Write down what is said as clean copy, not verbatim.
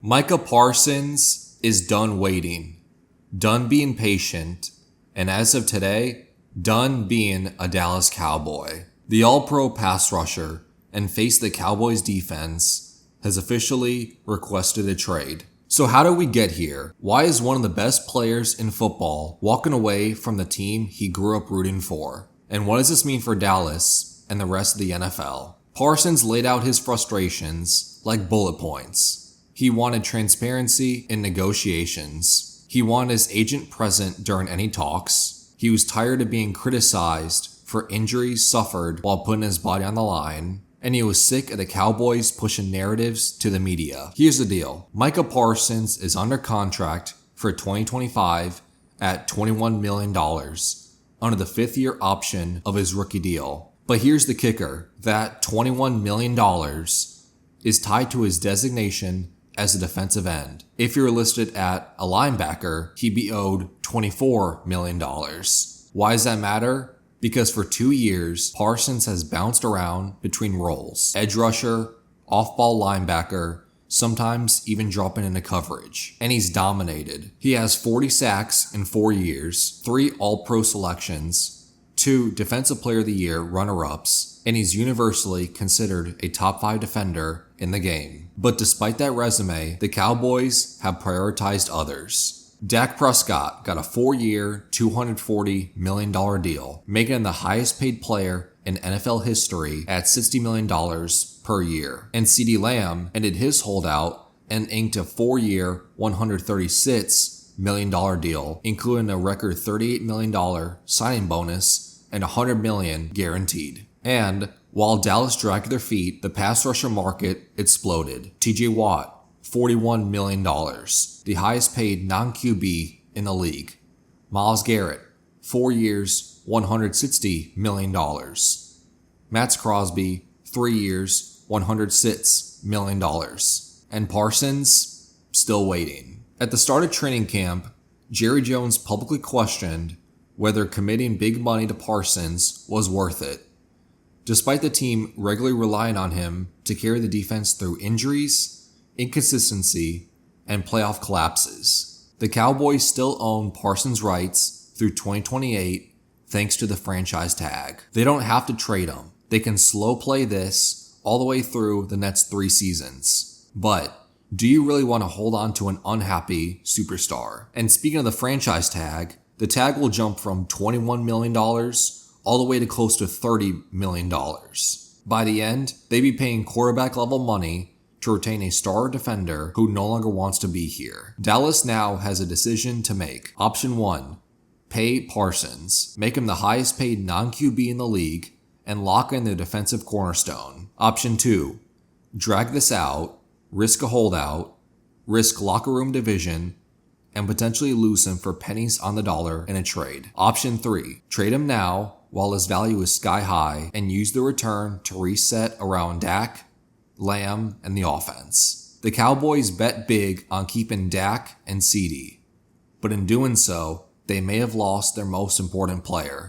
Micah Parsons is done waiting, done being patient, and as of today, done being a Dallas Cowboy. The All-Pro pass rusher and face the Cowboys defense has officially requested a trade. So how did we get here? Why is one of the best players in football walking away from the team he grew up rooting for? And what does this mean for Dallas and the rest of the NFL? Parsons laid out his frustrations like bullet points. He wanted transparency in negotiations. He wanted his agent present during any talks. He was tired of being criticized for injuries suffered while putting his body on the line. And he was sick of the Cowboys pushing narratives to the media. Here's the deal. Micah Parsons is under contract for 2025 at $21 million under the fifth-year option of his rookie deal. But here's the kicker. That $21 million is tied to his designation as a defensive end. If you're listed at a linebacker, he'd be owed $24 million. Why does that matter? Because for 2 years, Parsons has bounced around between roles. Edge rusher, off-ball linebacker, sometimes even dropping into coverage. And he's dominated. He has 40 sacks in 4 years, 3 All-Pro selections, 2 Defensive Player of the Year runner-ups, and he's universally considered a top 5 defender in the game. But despite that resume, the Cowboys have prioritized others. Dak Prescott got a 4-year, $240 million deal, making him the highest paid player in NFL history at $60 million per year. And CeeDee Lamb ended his holdout and inked a 4-year, $136 million deal, including a record $38 million signing bonus and $100 million guaranteed. And while Dallas dragged their feet, the pass rusher market exploded. TJ Watt, $41 million, the highest paid non-QB in the league. Myles Garrett, 4 years, $160 million. Matt Crosby, 3 years, $106 million. And Parsons, still waiting. At the start of training camp, Jerry Jones publicly questioned whether committing big money to Parsons was worth it, despite the team regularly relying on him to carry the defense through injuries, inconsistency, and playoff collapses. The Cowboys still own Parsons' rights through 2028 thanks to the franchise tag. They don't have to trade him. They can slow play this all the way through the next 3 seasons. But do you really want to hold on to an unhappy superstar? And speaking of the franchise tag, the tag will jump from $21 million all the way to close to $30 million. By the end, they'd be paying quarterback level money to retain a star defender who no longer wants to be here. Dallas now has a decision to make. Option 1, pay Parsons, make him the highest paid non-QB in the league, and lock in the defensive cornerstone. Option 2, drag this out, risk a holdout, risk locker room division, and potentially lose him for pennies on the dollar in a trade. Option 3, trade him now while his value is sky high and use the return to reset around Dak, Lamb, and the offense. The Cowboys bet big on keeping Dak and CeeDee, but in doing so, they may have lost their most important player.